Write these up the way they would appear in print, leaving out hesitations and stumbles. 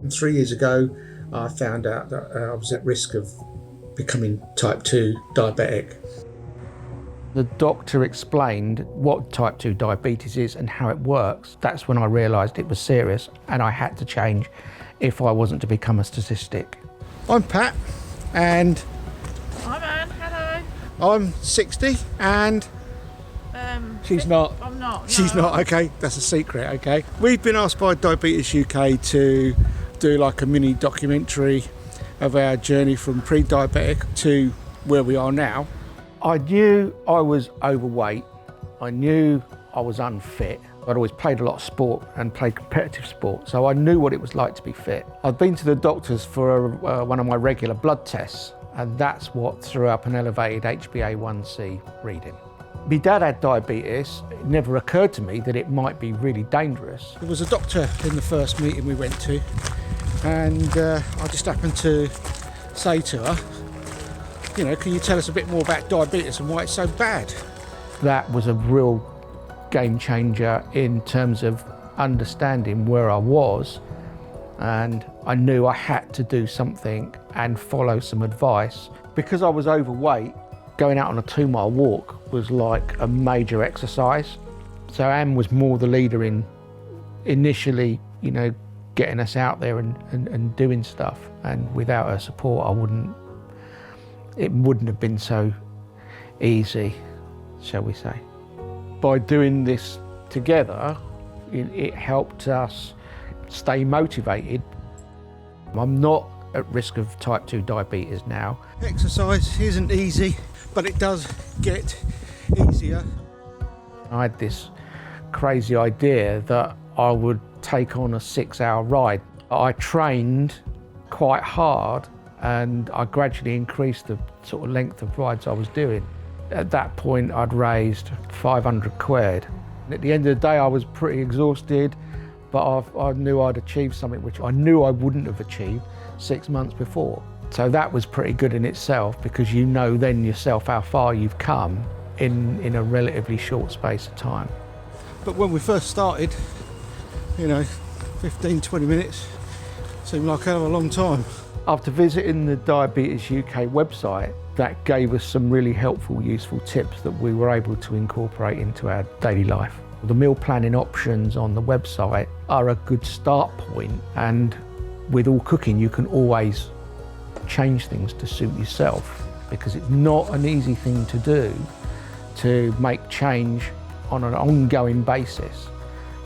3 years ago, I found out that I was at risk of becoming type 2 diabetic. The doctor explained what type 2 diabetes is and how it works. That's when I realised it was serious and I had to change if I wasn't to become a statistic. I'm Pat, and I'm Anne, hello. I'm 60, and she's not. I'm not. She's no. not, okay, that's a secret, okay. We've been asked by Diabetes UK to do like a mini documentary of our journey from pre-diabetic to where we are now. I knew I was overweight. I knew I was unfit. I'd always played a lot of sport and played competitive sport, so I knew what it was like to be fit. I'd been to the doctors for one of my regular blood tests, and that's what threw up an elevated HbA1c reading. My dad had diabetes. It never occurred to me that it might be really dangerous. There was a doctor in the first meeting we went to, and I just happened to say to her, you know, can you tell us a bit more about diabetes and why it's so bad? That was a real game changer in terms of understanding where I was, and I knew I had to do something and follow some advice. Because I was overweight, going out on a 2-mile walk was like a major exercise. So Anne was more the leader in initially, you know, getting us out there and doing stuff. And without her support, it wouldn't have been so easy, shall we say. By doing this together, it helped us stay motivated. I'm not at risk of type 2 diabetes now. Exercise isn't easy, but it does get easier. I had this crazy idea that I would take on a 6-hour ride. I trained quite hard and I gradually increased the sort of length of rides I was doing. At that point, I'd raised 500 quid. At the end of the day, I was pretty exhausted, but I knew I'd achieved something which I knew I wouldn't have achieved 6 months before. So that was pretty good in itself, because you know then yourself how far you've come in a relatively short space of time. But when we first started, you know, 15, 20 minutes seemed like a hell of a long time. After visiting the Diabetes UK website, that gave us some really helpful, useful tips that we were able to incorporate into our daily life. The meal planning options on the website are a good start point, and with all cooking you can always change things to suit yourself, because it's not an easy thing to do, to make change on an ongoing basis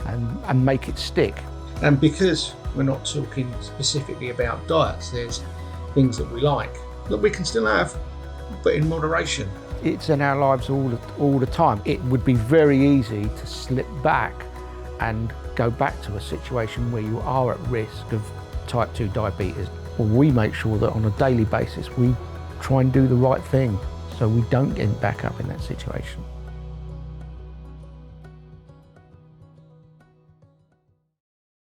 and make it stick. And because we're not talking specifically about diets, there's things that we like that we can still have, but in moderation. It's in our lives all the time. It would be very easy to slip back and go back to a situation where you are at risk of type 2 diabetes. Well, we make sure that on a daily basis we try and do the right thing so we don't get back up in that situation.